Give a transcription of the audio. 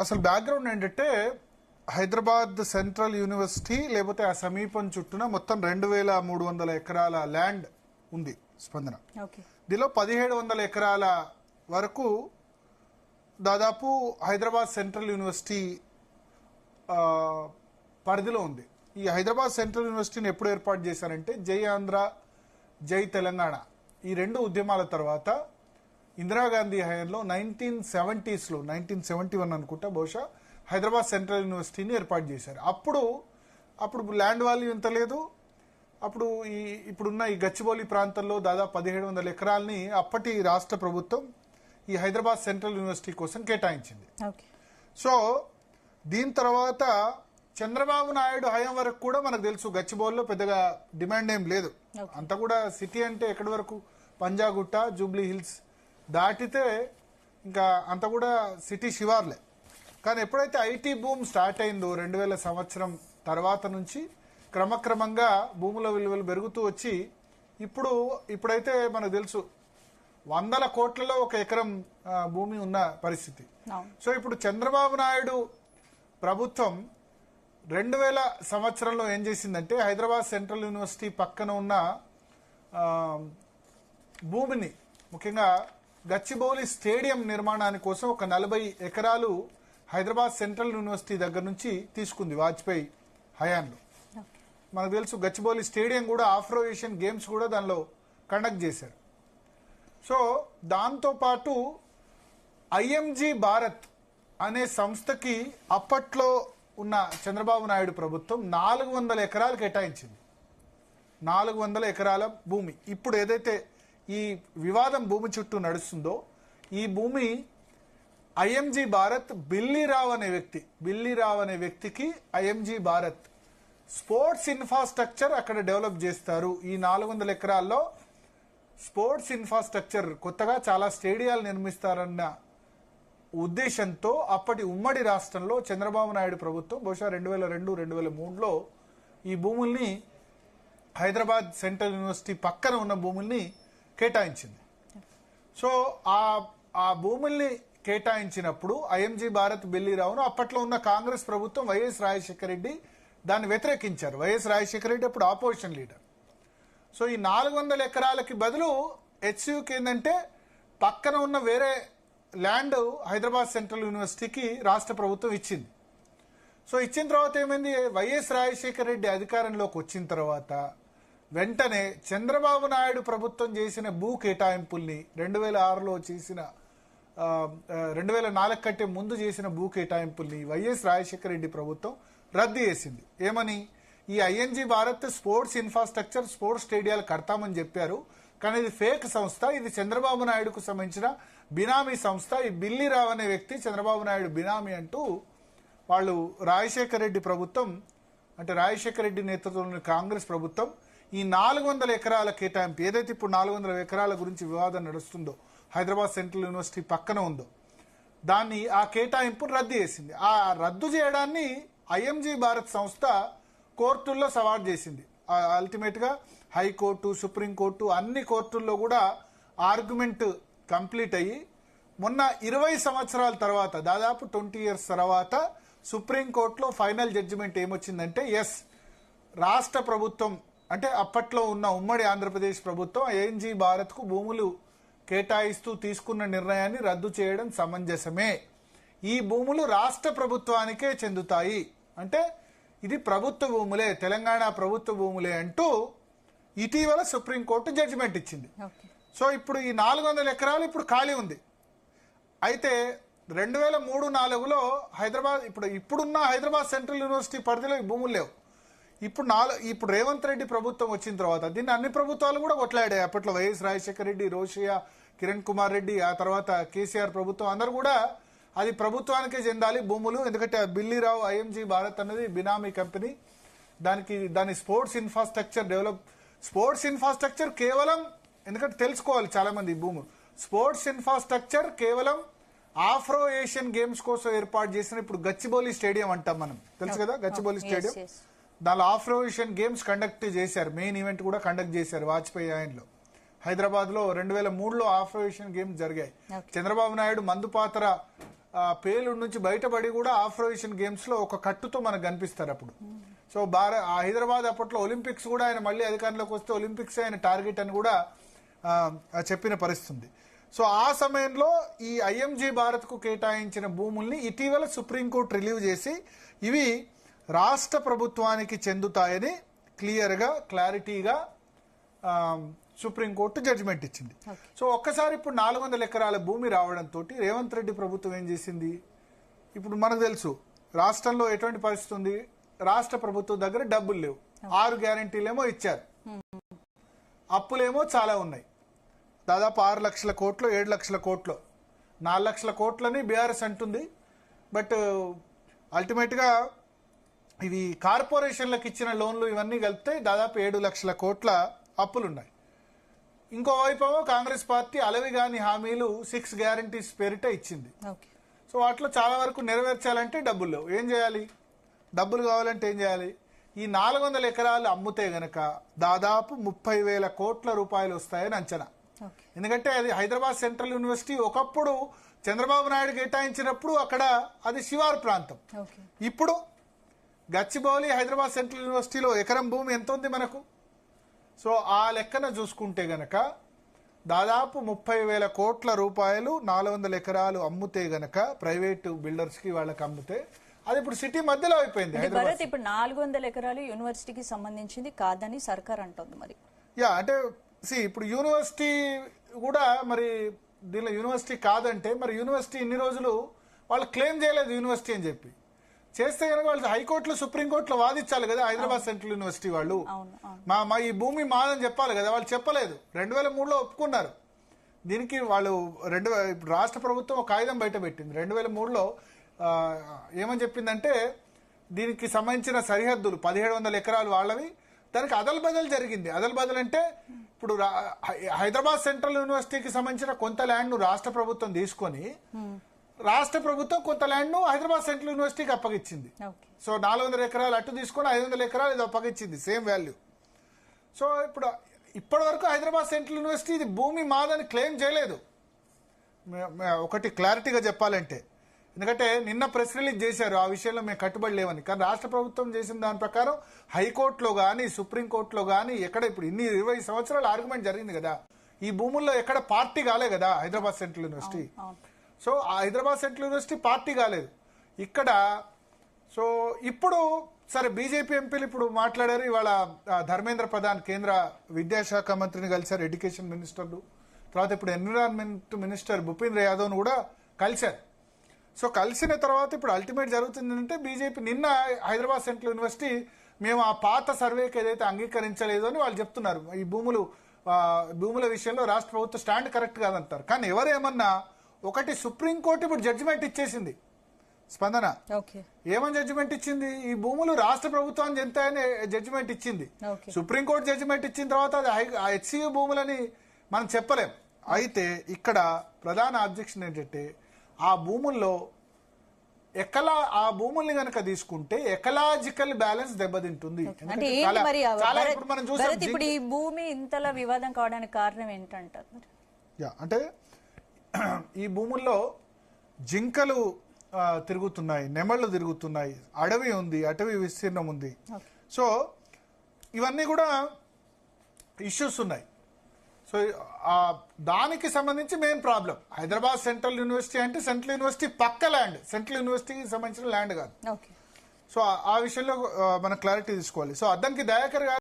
అసలు బ్యాక్గ్రౌండ్ ఏంటంటే Hyderabad central university లేకపోతే ఆ సమీపం చుట్టూన మొత్తం 2300 ఎకరాల ల్యాండ్ ఉంది స్పందన. దీనిలో 1700 ఎకరాల వరకు దాదాపు హైదరాబాద్ సెంట్రల్ యూనివర్సిటీ పరిధిలో ఉంది. ఈ హైదరాబాద్ సెంట్రల్ యూనివర్సిటీని ఎప్పుడు ఏర్పాటు చేశారంటే జై ఆంధ్ర జై తెలంగాణ ఈ రెండు ఉద్యమాల తర్వాత ఇందిరాగాంధీ హయాంలో 1970s 1971 అనుకుంటా బహుశా హైదరాబాద్ సెంట్రల్ యూనివర్సిటీని ఏర్పాటు చేశారు. అప్పుడు ల్యాండ్ వాల్యూ ఇంత లేదు. అప్పుడు ఇప్పుడున్న ఈ గచ్చిబౌలి ప్రాంతంలో దాదాపు 1700 ఎకరాలని అప్పటి రాష్ట్ర ప్రభుత్వం ఈ హైదరాబాద్ సెంట్రల్ యూనివర్సిటీ కోసం కేటాయించింది. సో దీని తర్వాత చంద్రబాబు నాయుడు హయాం వరకు కూడా మనకు తెలుసు గచ్చిబౌలిలో పెద్దగా డిమాండ్ ఏం లేదు. అంతా కూడా సిటీ అంటే ఎక్కడి వరకు పంజాగుట్ట జూబ్లీ హిల్స్ దాటితే ఇంకా అంతా కూడా సిటీ శివార్లే. కానీ ఎప్పుడైతే ఐటీ బూమ్ స్టార్ట్ అయిందో 2000 సంవత్సరం తర్వాత నుంచి క్రమక్రమంగా భూముల విలువలు పెరుగుతూ వచ్చి ఇప్పుడైతే మనకు తెలుసు 100 కోట్లలో 1 ఎకరం భూమి ఉన్న పరిస్థితి. సో ఇప్పుడు చంద్రబాబు నాయుడు ప్రభుత్వం 2000 సంవత్సరంలో ఏం చేసిందంటే హైదరాబాద్ సెంట్రల్ యూనివర్సిటీ పక్కన ఉన్న భూమిని ముఖ్యంగా గచ్చిబౌలి స్టేడియం నిర్మాణాని కోసం ఒక 40 ఎకరాలు హైదరాబాద్ సెంట్రల్ యూనివర్సిటీ దగ్గర నుంచి తీసుకుంది వాజ్పేయి హయాంలో. మనకు తెలుసు గచ్చిబౌలి స్టేడియం కూడా ఆఫ్రో ఏషియన్ గేమ్స్ కూడా దానిలో కండక్ట్ చేశారు. సో దాంతోపాటు ఐఎంజీ భారత్ అనే సంస్థకి అప్పట్లో ఉన్న చంద్రబాబు నాయుడు ప్రభుత్వం 400 ఎకరాలు కేటాయించింది. 400 ఎకరాల భూమి. ఇప్పుడు ఏదైతే ఈ వివాదం భూమి చుట్టూ నడుస్తుందో ఈ భూమి ఐఎంజీ భారత్ బిల్లీరావు అనే వ్యక్తికి ఐఎంజీ భారత్ స్పోర్ట్స్ ఇన్ఫ్రాస్ట్రక్చర్ అక్కడ డెవలప్ చేస్తారు. ఈ 400 ఎకరాల్లో స్పోర్ట్స్ ఇన్ఫ్రాస్ట్రక్చర్ కొత్తగా చాలా స్టేడియాలు నిర్మిస్తారన్న ఉద్దేశంతో అప్పటి ఉమ్మడి రాష్ట్రంలో చంద్రబాబు నాయుడు ప్రభుత్వం బహుశా 2002-2003లో ఈ భూముల్ని హైదరాబాద్ సెంట్రల్ యూనివర్సిటీ పక్కన ఉన్న భూముల్ని కేటాయించింది. సో ఆ భూముల్ని కేటాయించినప్పుడు ఐఎంజీ భారత్ బిల్లీరావును అప్పట్లో ఉన్న కాంగ్రెస్ ప్రభుత్వం వైఎస్ రాజశేఖర రెడ్డి దాన్ని వ్యతిరేకించారు. వైఎస్ రాజశేఖర రెడ్డి అప్పుడు ఆపోజిషన్ లీడర్. సో ఈ 400 ఎకరాలకి బదులు హెచ్సియుకి ఏంటంటే పక్కన ఉన్న వేరే ల్యాండ్ హైదరాబాద్ సెంట్రల్ యూనివర్సిటీకి రాష్ట్ర ప్రభుత్వం ఇచ్చింది. సో ఇచ్చిన తర్వాత ఏమైంది, వైఎస్ రాజశేఖర రెడ్డి అధికారంలోకి వచ్చిన తర్వాత వెంటనే చంద్రబాబు నాయుడు ప్రభుత్వం చేసిన భూ కేటాయింపుల్ని 2006లో చేసిన 2004 కంటే ముందు చేసిన భూ కేటాయింపుల్ని వైఎస్ రాజశేఖర రెడ్డి ప్రభుత్వం రద్దు చేసింది. ఏమని, ఈ ING Bharat sports infrastructure sports స్టేడియాలు కడతామని చెప్పారు, కానీ ఇది ఫేక్ సంస్థ, ఇది చంద్రబాబు నాయుడుకు సంబంధించిన బినామీ సంస్థ. ఈ బిల్లీరావు అనే వ్యక్తి చంద్రబాబు నాయుడు బినామీ అంటూ వాళ్ళు రాజశేఖర రెడ్డి ప్రభుత్వం అంటే రాజశేఖర రెడ్డి నేతృత్వంలోని కాంగ్రెస్ ప్రభుత్వం ఈ 400 ఎకరాల కేటాయింపు ఏదైతే ఇప్పుడు 400 ఎకరాల గురించి వివాదం నడుస్తుందో హైదరాబాద్ సెంట్రల్ యూనివర్సిటీ పక్కన ఉందో దాన్ని ఆ కేటాయింపును రద్దు చేసింది. ఆ రద్దు చేయడాన్ని ఐఎంజీ భారత్ సంస్థ కోర్టుల్లో సవాల్ చేసింది. అల్టిమేట్ గా హైకోర్టు సుప్రీంకోర్టు అన్ని కోర్టుల్లో కూడా ఆర్గ్యుమెంట్ కంప్లీట్ అయ్యి మొన్న 20 సంవత్సరాల తర్వాత దాదాపు 20 years తర్వాత సుప్రీంకోర్టులో ఫైనల్ జడ్జిమెంట్ ఏమొచ్చిందంటే ఎస్ రాష్ట్ర ప్రభుత్వం అంటే అప్పట్లో ఉన్న ఉమ్మడి ఆంధ్రప్రదేశ్ ప్రభుత్వం ఐఎన్జీ భారత్ కు భూములు కేటాయిస్తూ తీసుకున్న నిర్ణయాన్ని రద్దు చేయడం సమంజసమే, ఈ భూములు రాష్ట్ర ప్రభుత్వానికే చెందుతాయి, అంటే ఇది ప్రభుత్వ భూములే తెలంగాణ ప్రభుత్వ భూములే అంటూ ఇటీవల సుప్రీంకోర్టు జడ్జిమెంట్ ఇచ్చింది. సో ఇప్పుడు ఈ 400 ఎకరాలు ఇప్పుడు ఖాళీ ఉంది. అయితే 2003-04లో హైదరాబాద్ ఇప్పుడున్న హైదరాబాద్ సెంట్రల్ యూనివర్సిటీ పరిధిలో ఈ భూములు లేవు. ఇప్పుడు రేవంత్ రెడ్డి ప్రభుత్వం వచ్చిన తర్వాత దీన్ని అన్ని ప్రభుత్వాలు కూడా కొట్లాడాయి. అప్పట్లో వైఎస్ రాజశేఖర రెడ్డి, రోషయ్య, కిరణ్ కుమార్ రెడ్డి, ఆ తర్వాత కేసీఆర్ ప్రభుత్వం అందరూ కూడా అది ప్రభుత్వానికే చెందాలి భూములు, ఎందుకంటే బిల్లీరావు ఐఎంజీ భారత్ అనేది బినామీ కంపెనీ, దాని స్పోర్ట్స్ ఇన్ఫ్రాస్ట్రక్చర్ కేవలం ఎందుకంటే తెలుసుకోవాలి చాలా మంది భూములు స్పోర్ట్స్ ఇన్ఫ్రాస్ట్రక్చర్ కేవలం ఆఫ్రో ఏషియన్ గేమ్స్ కోసం ఏర్పాటు చేసిన ఇప్పుడు గచ్చిబౌలి స్టేడియం అంటాం మనం, తెలుసు కదా గచ్చిబౌలి స్టేడియం. దానిలో ఆఫ్రో ఏషియన్ గేమ్స్ కండక్ట్ చేశారు, మెయిన్ ఈవెంట్ కూడా కండక్ట్ చేశారు వాజ్పేయి ఆయనలో. హైదరాబాద్ లో 2003లో ఆఫ్రో ఏషియన్ గేమ్స్ జరిగాయి. చంద్రబాబు నాయుడు మందుపాత్ర పేలుడు నుంచి బయటపడి కూడా ఆఫ్రోవేషన్ గేమ్స్ లో ఒక కట్టుతో మనకు కనిపిస్తారు అప్పుడు. సో హైదరాబాద్ అప్పట్లో ఒలింపిక్స్ కూడా ఆయన మళ్ళీ అధికారంలోకి వస్తే ఒలింపిక్స్ ఆయన టార్గెట్ అని కూడా చెప్పిన పరిస్థితి. సో ఆ సమయంలో ఈ ఐఎంజీ భారత్ కు కేటాయించిన భూముల్ని ఇటీవల సుప్రీంకోర్టు రిలీవ్ చేసి ఇవి రాష్ట్ర ప్రభుత్వానికి చెందుతాయని క్లారిటీగా సుప్రీంకోర్టు జడ్జిమెంట్ ఇచ్చింది. సో ఒక్కసారి ఇప్పుడు 400 ఎకరాల భూమి రావడంతో రేవంత్ రెడ్డి ప్రభుత్వం ఏం చేసింది? ఇప్పుడు మనకు తెలుసు రాష్ట్రంలో ఎటువంటి పరిస్థితి ఉంది. రాష్ట్ర ప్రభుత్వం దగ్గర డబ్బులు లేవు. 6 గ్యారంటీలేమో ఇచ్చారు, అప్పులేమో చాలా ఉన్నాయి. దాదాపు 6 లక్షల కోట్లు, 7 లక్షల కోట్లు, 4 లక్షల కోట్లని బీఆర్ఎస్ అంటుంది. బట్ అల్టిమేట్ గా ఇవి కార్పొరేషన్లకు ఇచ్చిన లోన్లు ఇవన్నీ కలిపితే దాదాపు 7 లక్షల కోట్ల అప్పులున్నాయి. ఇంకోవైపు కాంగ్రెస్ పార్టీ అలవిగాని హామీలు 6 గ్యారంటీస్ పేరిట ఇచ్చింది. సో వాటిలో చాలా వరకు నెరవేర్చాలంటే డబ్బులు లేవు. ఏం చేయాలి? డబ్బులు కావాలంటే ఏం చేయాలి? ఈ 400 ఎకరాలు అమ్ముతే గనక దాదాపు 30,000 కోట్ల రూపాయలు వస్తాయని అంచనా. ఎందుకంటే అది హైదరాబాద్ సెంట్రల్ యూనివర్సిటీ ఒకప్పుడు చంద్రబాబు నాయుడు కేటాయించినప్పుడు అక్కడ అది శివారు ప్రాంతం. ఇప్పుడు గచ్చిబౌలి హైదరాబాద్ సెంట్రల్ యూనివర్సిటీలో ఎకరం భూమి ఎంత ఉంది మనకు? సో ఆ లెక్కన చూసుకుంటే గనక దాదాపు 30,000 కోట్ల రూపాయలు 400 ఎకరాలు అమ్ముతే గనక ప్రైవేటు బిల్డర్స్ కి వాళ్ళకి అమ్ముతే అది ఇప్పుడు సిటీ మధ్యలో అయిపోయింది. హైదరాబాద్ ఇప్పుడు 400 ఎకరాలు యూనివర్సిటీకి సంబంధించింది కాదని సర్కార్ అంటుంది. మరి అంటే ఇప్పుడు యూనివర్సిటీ కూడా మరి దీనిలో యూనివర్సిటీ కాదంటే మరి యూనివర్సిటీ ఇన్ని రోజులు వాళ్ళు క్లెయిమ్ చేయలేదు యూనివర్సిటీ అని చెప్పి. చేస్తే కనుక వాళ్ళు హైకోర్టులో సుప్రీంకోర్టులో వాదించాలి కదా. హైదరాబాద్ సెంట్రల్ యూనివర్సిటీ వాళ్ళు మా ఈ భూమి మాదని చెప్పాలి కదా. వాళ్ళు చెప్పలేదు. 2003లో ఒప్పుకున్నారు దీనికి. వాళ్ళు ఇప్పుడు రాష్ట్ర ప్రభుత్వం ఒక కాగితం బయట పెట్టింది 2003లో. ఏమని చెప్పిందంటే దీనికి సంబంధించిన సరిహద్దులు 1700 ఎకరాలు వాళ్ళవి. దానికి అదల్ బదల్ జరిగింది. అదల్ బదల్ అంటే ఇప్పుడు హైదరాబాద్ సెంట్రల్ యూనివర్సిటీకి సంబంధించిన కొంత ల్యాండ్ ను రాష్ట్ర ప్రభుత్వం తీసుకొని రాష్ట్ర ప్రభుత్వం కొంత ల్యాండ్ ను హైదరాబాద్ సెంట్రల్ యూనివర్సిటీకి అప్పగించింది. సో 400 ఎకరాలు అటు తీసుకొని 500 ఎకరాలు ఇది అప్పగించింది, సేమ్ వాల్యూ. సో ఇప్పటి వరకు హైదరాబాద్ సెంట్రల్ యూనివర్సిటీ ఇది భూమి మాదని క్లెయిమ్ చేయలేదు. ఒకటి క్లారిటీగా చెప్పాలంటే, ఎందుకంటే నిన్న ప్రెస్ రిలీజ్ చేశారు ఆ విషయంలో మేము కట్టుబడి లేవని. కానీ రాష్ట్ర ప్రభుత్వం చేసిన దాని ప్రకారం హైకోర్టులో గానీ సుప్రీంకోర్టులో గానీ ఎక్కడ ఇప్పుడు 20 సంవత్సరాల ఆర్గ్యుమెంట్ జరిగింది కదా. ఈ భూముల్లో ఎక్కడ పార్టీ కాలే కదా హైదరాబాద్ సెంట్రల్ యూనివర్సిటీ. సో ఆ హైదరాబాద్ సెంట్రల్ యూనివర్సిటీ పార్టీ కాలేదు ఇక్కడ. సో ఇప్పుడు సరే బీజేపీ ఎంపీలు ఇప్పుడు మాట్లాడారు. ఇవాళ ధర్మేంద్ర ప్రధాన్ కేంద్ర విద్యాశాఖ మంత్రిని కలిశారు, ఎడ్యుకేషన్ మినిస్టర్లు. తర్వాత ఇప్పుడు ఎన్విరాన్మెంట్ మినిస్టర్ భూపేంద్ర యాదవ్ను కూడా కలిశారు. సో కలిసిన తర్వాత ఇప్పుడు అల్టిమేట్ జరుగుతుంది అంటే బీజేపీ నిన్న హైదరాబాద్ సెంట్రల్ యూనివర్సిటీ మేము ఆ పాత సర్వేకి ఏదైతే అంగీకరించలేదు అని వాళ్ళు చెప్తున్నారు. ఈ భూముల విషయంలో రాష్ట్ర ప్రభుత్వం స్టాండ్ కరెక్ట్ కాదంటారు. కానీ ఎవరేమన్నా ఒకటి సుప్రీంకోర్టు ఇప్పుడు జడ్జిమెంట్ ఇచ్చేసింది. స్పందన ఏమని జడ్జిమెంట్ ఇచ్చింది? ఈ భూములు రాష్ట్ర ప్రభుత్వాన్ని చెందుతాయని జడ్జిమెంట్ ఇచ్చింది. సుప్రీంకోర్టు జడ్జిమెంట్ ఇచ్చిన తర్వాత అది హెచ్సియు భూములని మనం చెప్పలేం. అయితే ఇక్కడ ప్రధాన అబ్జెక్షన్ ఏంటంటే ఆ భూముల్లో ఆ భూముల్ని గనక తీసుకుంటే ఎకలాజికల్ బ్యాలెన్స్ దెబ్బతింటుంది. ఇప్పుడు ఈ భూమి ఇంతలా వివాదం కావడానికి కారణం ఏంటంటారు? అంటే ఈ భూముల్లో జింకలు తిరుగుతున్నాయి, నెమళ్లు తిరుగుతున్నాయి, అడవి ఉంది, అటవీ విస్తీర్ణం ఉంది. సో ఇవన్నీ కూడా ఇష్యూస్ ఉన్నాయి. సో దానికి సంబంధించి main problem Hyderabad central university అంటే సెంట్రల్ యూనివర్సిటీ పక్క ల్యాండ్, సెంట్రల్ యూనివర్సిటీకి సంబంధించిన ల్యాండ్ కాదు. సో ఆ విషయంలో మనం క్లారిటీ తీసుకోవాలి. సో అద్దంకి దయాకర్ గారు